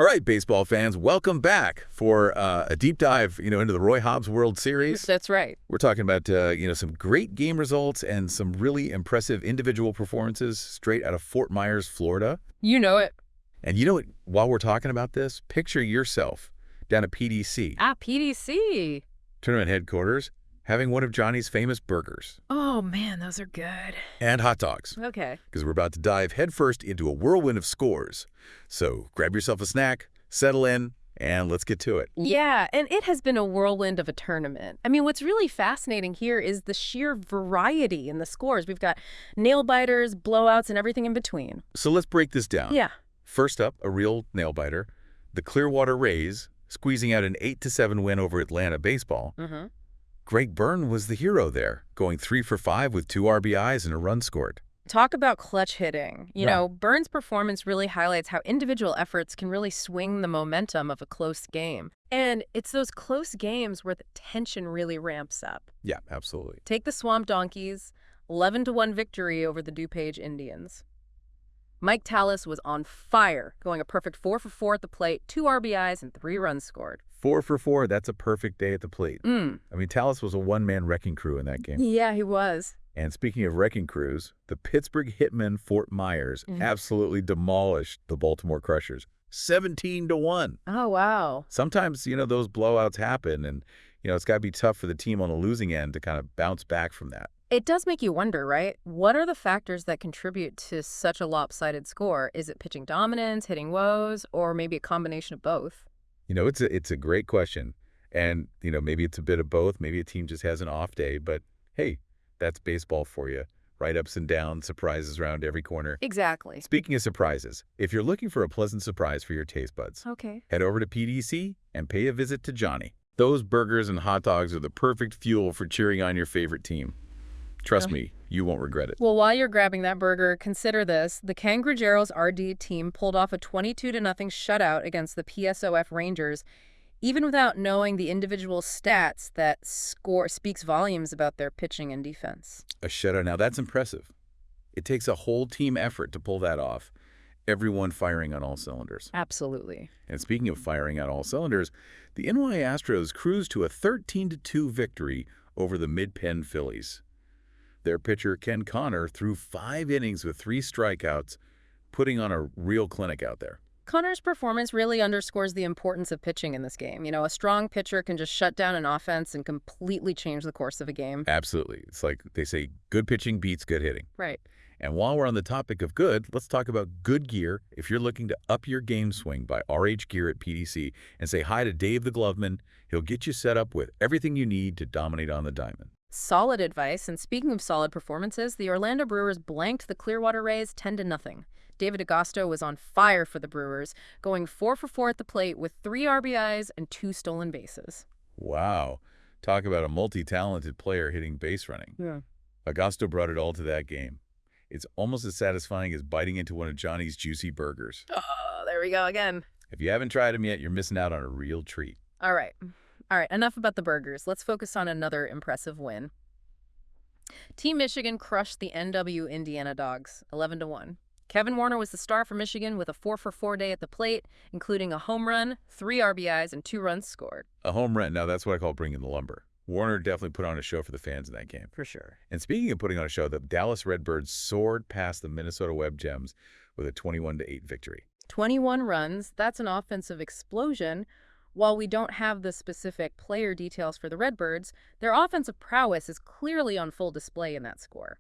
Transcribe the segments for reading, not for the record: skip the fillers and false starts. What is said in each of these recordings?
All right, baseball fans, welcome back for a deep dive, into the Roy Hobbs World Series. That's right. We're talking about, some great game results and some really impressive individual performances straight out of Fort Myers, Florida. You know it. And you know what? While we're talking about this, picture yourself down at PDC. PDC. Tournament headquarters, having one of Johnny's famous burgers. Oh, man, those are good. And hot dogs. Okay. Because we're about to dive headfirst into a whirlwind of scores. So grab yourself a snack, settle in, and let's get to it. Yeah, and it has been a whirlwind of a tournament. I mean, what's really fascinating here is the sheer variety in the scores. We've got nail-biters, blowouts, and everything in between. So let's break this down. Yeah. First up, a real nail-biter, the Clearwater Rays squeezing out an 8-7 win over Atlanta baseball. Mm-hmm. Greg Byrne was the hero there, going 3 for 5 with 2 RBIs and a run scored. Talk about clutch hitting. You know, Byrne's performance really highlights how individual efforts can really swing the momentum of a close game. And it's those close games where the tension really ramps up. Yeah, absolutely. Take the Swamp Donkeys, 11-1 victory over the DuPage Indians. Mike Tallis was on fire, going a perfect 4 for 4 at the plate, 2 RBIs, and 3 runs scored. 4 for 4, that's a perfect day at the plate. I mean, Tallis was a one-man wrecking crew in that game. Yeah, he was. And speaking of wrecking crews, the Pittsburgh Hitmen Fort Myers absolutely demolished the Baltimore Crushers, 17-1. Oh, wow. Sometimes, those blowouts happen, and, it's got to be tough for the team on the losing end to kind of bounce back from that. It does make you wonder, right? What are the factors that contribute to such a lopsided score? Is it pitching dominance, hitting woes, or maybe a combination of both? It's a great question. And, maybe it's a bit of both. Maybe a team just has an off day. But, hey, that's baseball for you. Right ups and downs, surprises around every corner. Exactly. Speaking of surprises, if you're looking for a pleasant surprise for your taste buds, head over to PDC and pay a visit to Johnny. Those burgers and hot dogs are the perfect fuel for cheering on your favorite team. Trust me, you won't regret it. Well, while you're grabbing that burger, consider this. The Cangrejeros RD team pulled off a 22-0 shutout against the PSOF Rangers, even without knowing the individual stats that speaks volumes about their pitching and defense. A shutout. Now, that's impressive. It takes a whole team effort to pull that off. Everyone firing on all cylinders. Absolutely. And speaking of firing on all cylinders, the NY Astros cruised to a 13-2 victory over the Mid-Penn Phillies. Their pitcher, Ken Connor, threw 5 innings with 3 strikeouts, putting on a real clinic out there. Connor's performance really underscores the importance of pitching in this game. A strong pitcher can just shut down an offense and completely change the course of a game. Absolutely. It's like they say, good pitching beats good hitting. Right. And while we're on the topic of good, let's talk about good gear. If you're looking to up your game swing, by RH Gear at PDC and say hi to Dave the Gloveman. He'll get you set up with everything you need to dominate on the diamond. Solid advice. And speaking of solid performances, the Orlando Brewers blanked the Clearwater Rays 10-0. David Agosto was on fire for the Brewers, going 4 for 4 at the plate with 3 RBIs and 2 stolen bases. Wow. Talk about a multi-talented player hitting base running. Yeah. Agosto brought it all to that game. It's almost as satisfying as biting into one of Johnny's juicy burgers. Oh, there we go again. If you haven't tried them yet, you're missing out on a real treat. All right, enough about the burgers. Let's focus on another impressive win. Team Michigan crushed the NW Indiana Dogs, 11-1. Kevin Warner was the star for Michigan with a 4 for 4 day at the plate, including a home run, 3 RBIs, and 2 runs scored. A home run. Now, that's what I call bringing the lumber. Warner definitely put on a show for the fans in that game. For sure. And speaking of putting on a show, the Dallas Redbirds soared past the Minnesota Web Gems with a 21-8 victory. 21 runs, that's an offensive explosion. While we don't have the specific player details for the Redbirds, their offensive prowess is clearly on full display in that score.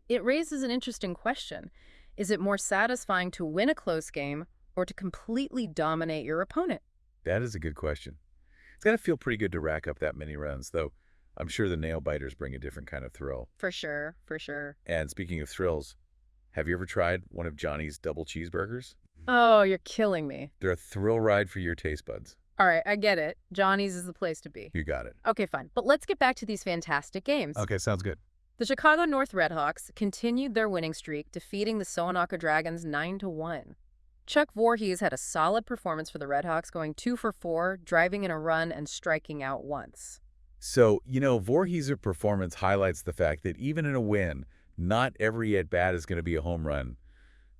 It raises an interesting question. Is it more satisfying to win a close game or to completely dominate your opponent? That is a good question. It's got to feel pretty good to rack up that many runs, though I'm sure the nail-biters bring a different kind of thrill. For sure, for sure. And speaking of thrills, have you ever tried one of Johnny's double cheeseburgers? Oh, you're killing me. They're a thrill ride for your taste buds. All right, I get it. Johnny's is the place to be. You got it. Okay, fine. But let's get back to these fantastic games. Okay, sounds good. The Chicago North Redhawks continued their winning streak, defeating the Sonoka Dragons 9-1. Chuck Voorhees had a solid performance for the Redhawks, going 2 for 4, driving in a run and striking out once. So, Voorhees' performance highlights the fact that even in a win, not every at-bat is going to be a home run.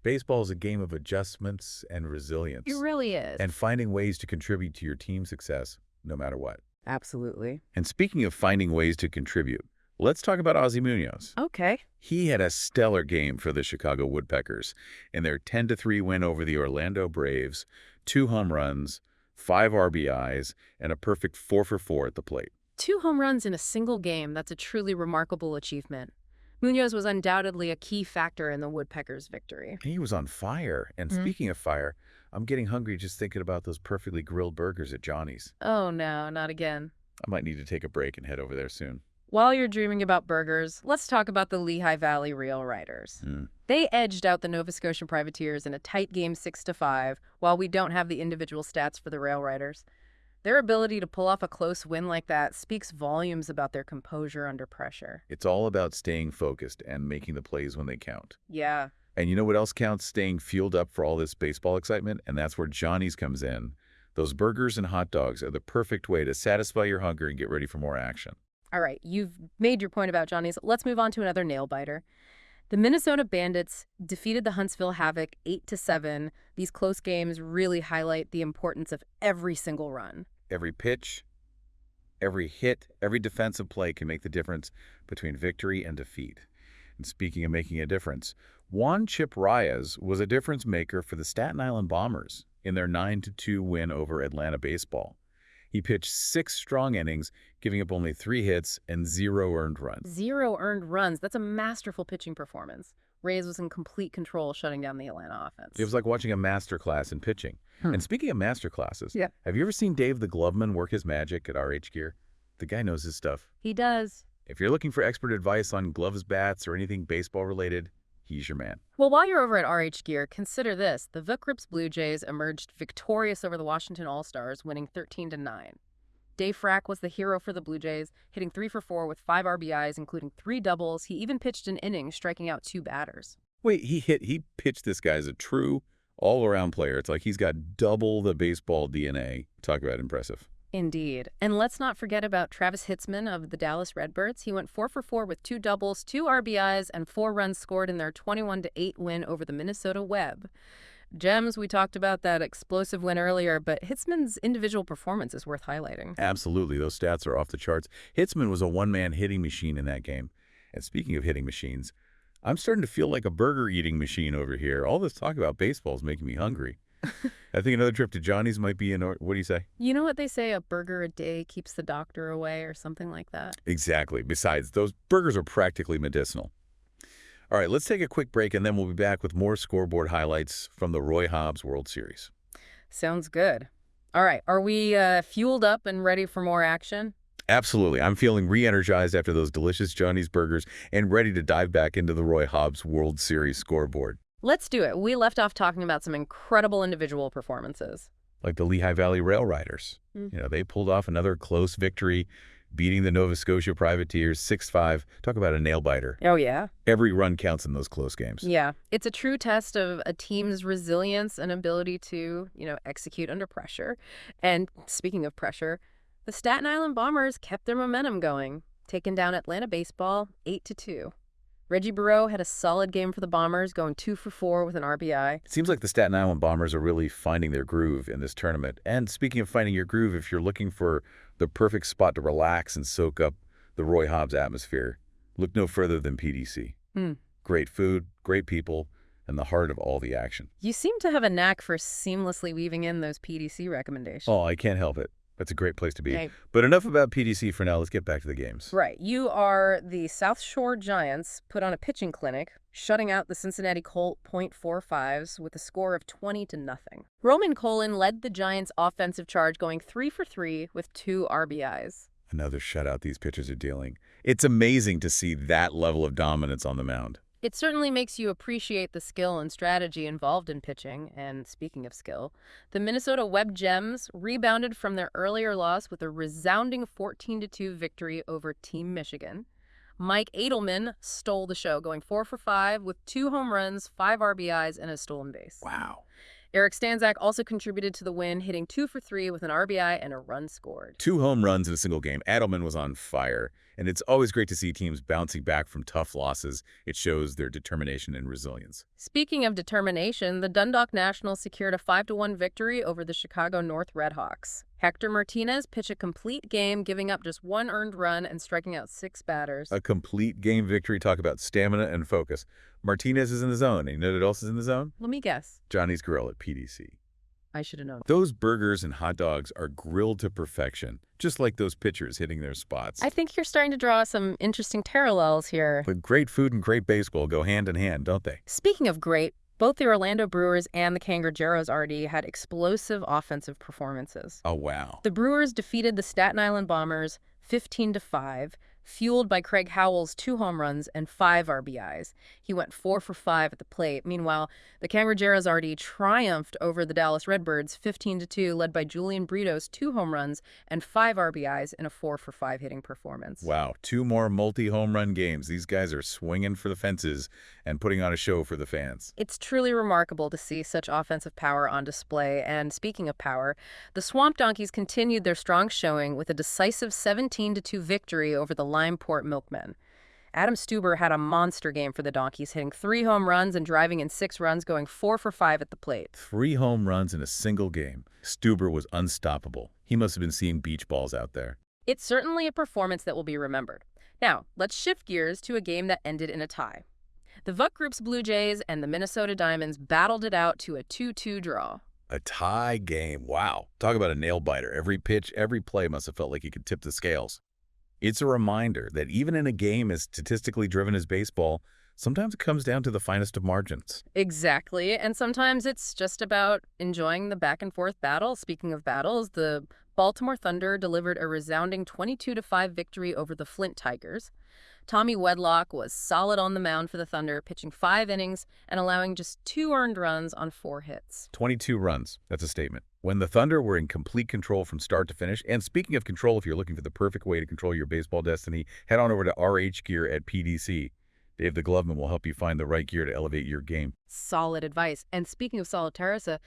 Baseball is a game of adjustments and resilience, It really is. and finding ways to contribute to your team's success no matter what. Absolutely. And speaking of finding ways to contribute, let's talk about Ozzie Munoz. Okay. He had a stellar game for the Chicago Woodpeckers in their 10-3 win over the Orlando Braves, 2 home runs, 5 RBIs, and a perfect 4-for-4 at the plate. 2 home runs in a single game. That's a truly remarkable achievement. Munoz was undoubtedly a key factor in the Woodpeckers' victory. He was on fire. And speaking of fire, I'm getting hungry just thinking about those perfectly grilled burgers at Johnny's. Oh no, not again. I might need to take a break and head over there soon. While you're dreaming about burgers, let's talk about the Lehigh Valley Rail Riders. They edged out the Nova Scotia Privateers in a tight game 6-5, while we don't have the individual stats for the Rail Riders. Their ability to pull off a close win like that speaks volumes about their composure under pressure. It's all about staying focused and making the plays when they count. Yeah. And you know what else counts? Staying fueled up for all this baseball excitement, and that's where Johnny's comes in. Those burgers and hot dogs are the perfect way to satisfy your hunger and get ready for more action. All right, you've made your point about Johnny's. Let's move on to another nail-biter. The Minnesota Bandits defeated the Huntsville Havoc 8-7. These close games really highlight the importance of every single run. Every pitch, every hit, every defensive play can make the difference between victory and defeat. And speaking of making a difference, Juan Chip Reyes was a difference maker for the Staten Island Bombers in their 9-2 win over Atlanta Baseball. He pitched 6 strong innings, giving up only 3 hits and 0 earned runs. 0 earned runs. That's a masterful pitching performance. Reyes was in complete control, shutting down the Atlanta offense. It was like watching a master class in pitching. And speaking of master classes, Yeah. have you ever seen Dave the Gloveman work his magic at RH Gear? The guy knows his stuff. He does. If you're looking for expert advice on gloves, bats, or anything baseball related, he's your man. Well, while you're over at RH Gear, consider this. The Vic Blue Jays emerged victorious over the Washington All-Stars, winning 13-9. Dave Frack was the hero for the Blue Jays, hitting 3-for-4 with 5 RBIs, including 3 doubles. He even pitched an inning, striking out 2 batters. Wait, he pitched this guy as a true all-around player. It's like he's got double the baseball DNA. Talk about impressive. Indeed. And let's not forget about Travis Hitzman of the Dallas Redbirds. He went 4-for-4 with 2 doubles, 2 RBIs, and 4 runs scored in their 21-8 win over the Minnesota Web. Gems, we talked about that explosive win earlier, but Hitzman's individual performance is worth highlighting. Absolutely. Those stats are off the charts. Hitzman was a one-man hitting machine in that game. And speaking of hitting machines, I'm starting to feel like a burger-eating machine over here. All this talk about baseball is making me hungry. I think another trip to Johnny's might be in order. What do you say? You know what they say, a burger a day keeps the doctor away or something like that? Exactly. Besides, those burgers are practically medicinal. All right, let's take a quick break, and then we'll be back with more scoreboard highlights from the Roy Hobbs World Series. Sounds good. All right, are we fueled up and ready for more action? Absolutely. I'm feeling re-energized after those delicious Johnny's burgers and ready to dive back into the Roy Hobbs World Series scoreboard. Let's do it. We left off talking about some incredible individual performances. Like the Lehigh Valley Rail Riders. They pulled off another close victory, beating the Nova Scotia Privateers 6-5. Talk about a nail-biter. Oh, yeah? Every run counts in those close games. Yeah. It's a true test of a team's resilience and ability to, execute under pressure. And speaking of pressure, the Staten Island Bombers kept their momentum going, taking down Atlanta Baseball 8-2. Reggie Bureau had a solid game for the Bombers, going 2-for-4 with an RBI. It seems like the Staten Island Bombers are really finding their groove in this tournament. And speaking of finding your groove, if you're looking for the perfect spot to relax and soak up the Roy Hobbs atmosphere, look no further than PDC. Great food, great people, and the heart of all the action. You seem to have a knack for seamlessly weaving in those PDC recommendations. Oh, I can't help it. That's a great place to be. Right. But enough about PDC for now. Let's get back to the games. Right. You are the South Shore Giants put on a pitching clinic, shutting out the Cincinnati Colt .45s with a score of 20-0. Roman Colin led the Giants' offensive charge, going 3-for-3 with 2 RBIs. Another shutout these pitchers are dealing. It's amazing to see that level of dominance on the mound. It certainly makes you appreciate the skill and strategy involved in pitching. And speaking of skill, the Minnesota Web Gems rebounded from their earlier loss with a resounding 14-2 victory over Team Michigan. Mike Edelman stole the show, going 4-for-5 with 2 home runs, 5 RBIs, and a stolen base. Wow. Eric Stanzak also contributed to the win, hitting 2 for 3 with an RBI and a run scored. 2 home runs in a single game. Adelman was on fire. And it's always great to see teams bouncing back from tough losses. It shows their determination and resilience. Speaking of determination, the Dundalk Nationals secured a 5-1 victory over the Chicago North Redhawks. Hector Martinez pitched a complete game, giving up just 1 earned run and striking out 6 batters. A complete game victory. Talk about stamina and focus. Martinez is in the zone. And you know what else is in the zone? Let me guess. Johnny's Grill at PDC. I should have known. Those burgers and hot dogs are grilled to perfection, just like those pitchers hitting their spots. I think you're starting to draw some interesting parallels here. But great food and great baseball go hand in hand, don't they? Speaking of great, both the Orlando Brewers and the Kangaroos already had explosive offensive performances. Oh, wow. The Brewers defeated the Staten Island Bombers 15-5, fueled by Craig Howell's 2 home runs and 5 RBIs. He went 4 for 5 at the plate. Meanwhile, the Kangaroos already triumphed over the Dallas Redbirds 15-2, led by Julian Brito's 2 home runs and 5 RBIs in a 4 for 5 hitting performance. Wow, 2 more multi-home run games. These guys are swinging for the fences and putting on a show for the fans. It's truly remarkable to see such offensive power on display. And speaking of power, the Swamp Donkeys continued their strong showing with a decisive 17-2 victory over the Limeport Milkmen. Adam Stuber had a monster game for the Donkeys, hitting 3 home runs and driving in 6 runs, going 4 for 5 at the plate. 3 home runs in a single game. Stuber was unstoppable. He must have been seeing beach balls out there. It's certainly a performance that will be remembered. Now, let's shift gears to a game that ended in a tie. The Vuck Group's Blue Jays and the Minnesota Diamonds battled it out to a 2-2 draw. A tie game. Wow. Talk about a nail-biter. Every pitch, every play must have felt like he could tip the scales. It's a reminder that even in a game as statistically driven as baseball, sometimes it comes down to the finest of margins. Exactly, and sometimes it's just about enjoying the back-and-forth battle. Speaking of battles, the Baltimore Thunder delivered a resounding 22-5 victory over the Flint Tigers. Tommy Wedlock was solid on the mound for the Thunder, pitching 5 innings and allowing just 2 earned runs on 4 hits. 22 runs. That's a statement. When the Thunder were in complete control from start to finish, and speaking of control, if you're looking for the perfect way to control your baseball destiny, head on over to RH Gear at PDC. Dave the Gloveman will help you find the right gear to elevate your game. Solid advice. And speaking of solid, Teresa,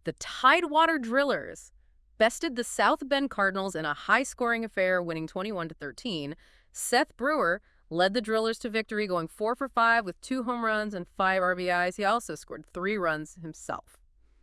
the Tidewater Drillers bested the South Bend Cardinals in a high-scoring affair, winning 21-13. Seth Brewer led the Drillers to victory, going 4 for 5 with 2 home runs and 5 RBIs. He also scored 3 runs himself.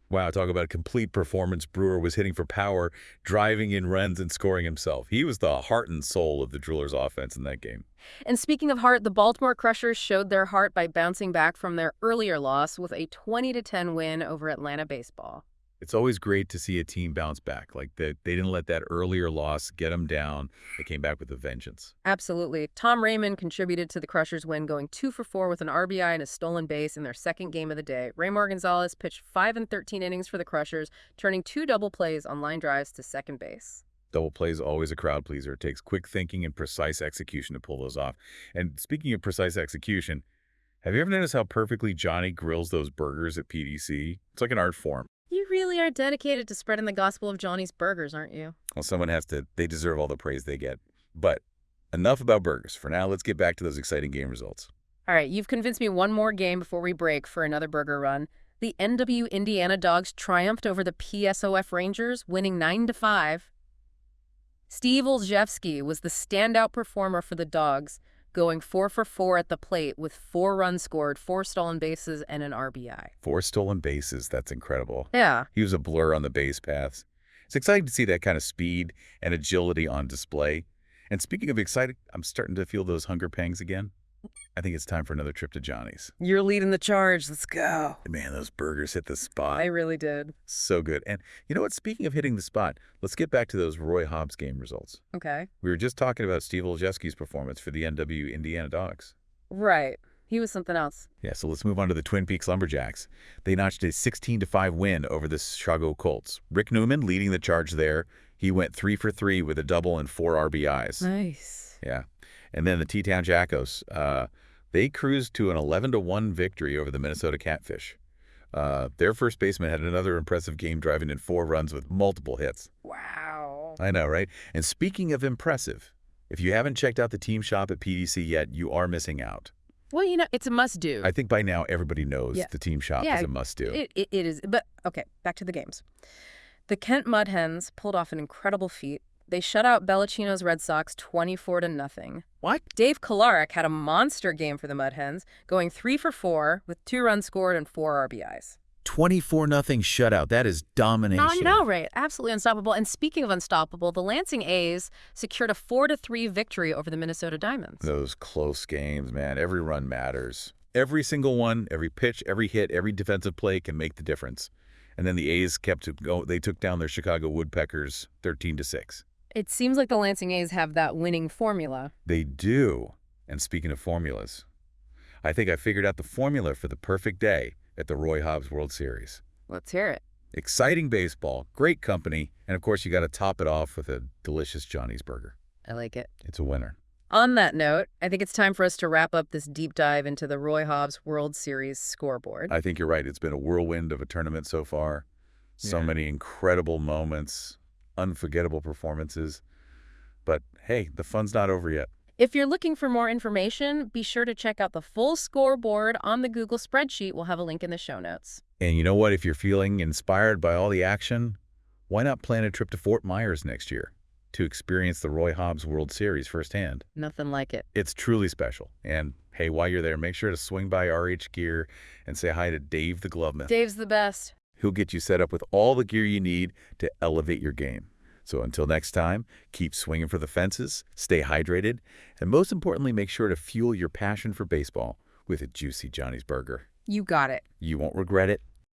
Wow, talk about a complete performance. Brewer was hitting for power, driving in runs, and scoring himself. He was the heart and soul of the Drillers' offense in that game. And speaking of heart, the Baltimore Crushers showed their heart by bouncing back from their earlier loss with a 20-10 win over Atlanta Baseball. It's always great to see a team bounce back. Like they didn't let that earlier loss get them down. They came back with a vengeance. Absolutely. Tom Raymond contributed to the Crushers' win, going 2 for 4 with an RBI and a stolen base in their second game of the day. Raymar Gonzalez pitched 5 and 13 innings for the Crushers, turning 2 double plays on line drives to second base. Double play is always a crowd pleaser. It takes quick thinking and precise execution to pull those off. And speaking of precise execution, have you ever noticed how perfectly Johnny grills those burgers at PDC? It's like an art form. You really are dedicated to spreading the gospel of Johnny's Burgers, aren't you? Well, someone has to. They deserve all the praise they get. But enough about burgers. For now, let's get back to those exciting game results. All right, you've convinced me one more game before we break for another burger run. The NW Indiana Dogs triumphed over the PSOF Rangers, winning 9-5. Steve Olszewski was the standout performer for the Dogs, going 4 for 4 at the plate with 4 runs scored, 4 stolen bases, and an RBI. 4 stolen bases. That's incredible. Yeah. He was a blur on the base paths. It's exciting to see that kind of speed and agility on display. And speaking of exciting, I'm starting to feel those hunger pangs again. I think it's time for another trip to Johnny's. You're leading the charge. Let's go. Man, those burgers hit the spot. I really did. So good. And you know what? Speaking of hitting the spot, let's get back to those Roy Hobbs game results. Okay. We were just talking about Steve Olszewski's performance for the NW Indiana Dogs. Right. He was something else. Yeah, so let's move on to the Twin Peaks Lumberjacks. They notched a 16-5 win over the Chicago Colts. Rick Newman leading the charge there. He went 3 for 3 with a double and 4 RBIs. Nice. Yeah. And then the T-Town Jackos, they cruised to an 11-1 victory over the Minnesota Catfish. Their first baseman had another impressive game, driving in 4 runs with multiple hits. Wow. I know, right? And speaking of impressive, if you haven't checked out the team shop at PDC yet, you are missing out. Well, it's a must-do. I think by now everybody knows the team shop is a must-do. It is. But, okay, back to the games. The Kent Mud Hens pulled off an incredible feat. They shut out Bellacino's Red Sox 24-0. What? Dave Kolarek had a monster game for the Mud Hens, going 3 for 4 with 2 runs scored and 4 RBIs. 24-0 shutout. That is domination. I know, right? Absolutely unstoppable. And speaking of unstoppable, the Lansing A's secured a 4-3 victory over the Minnesota Diamonds. Those close games, man. Every run matters. Every single one, every pitch, every hit, every defensive play can make the difference. And then the A's kept to go. They took down their Chicago Woodpeckers 13-6. It seems like the Lansing A's have that winning formula. They do. And speaking of formulas, I think I figured out the formula for the perfect day at the Roy Hobbs World Series. Let's hear it. Exciting baseball, great company, and of course you got to top it off with a delicious Johnny's burger. I like it. It's a winner. On that note, I think it's time for us to wrap up this deep dive into the Roy Hobbs World Series scoreboard. I think you're right. It's been a whirlwind of a tournament so far. So many incredible moments, unforgettable performances. But hey, the fun's not over yet. If you're looking for more information, be sure to check out the full scoreboard on the Google spreadsheet. We'll have a link in the show notes. And you know what? If you're feeling inspired by all the action, why not plan a trip to Fort Myers next year to experience the Roy Hobbs World Series firsthand? Nothing like it. It's truly special. And hey, while you're there, make sure to swing by RH Gear and say hi to Dave the Glovesmith. Dave's the best. He'll get you set up with all the gear you need to elevate your game. So until next time, keep swinging for the fences, stay hydrated, and most importantly, make sure to fuel your passion for baseball with a juicy Johnny's burger. You got it. You won't regret it.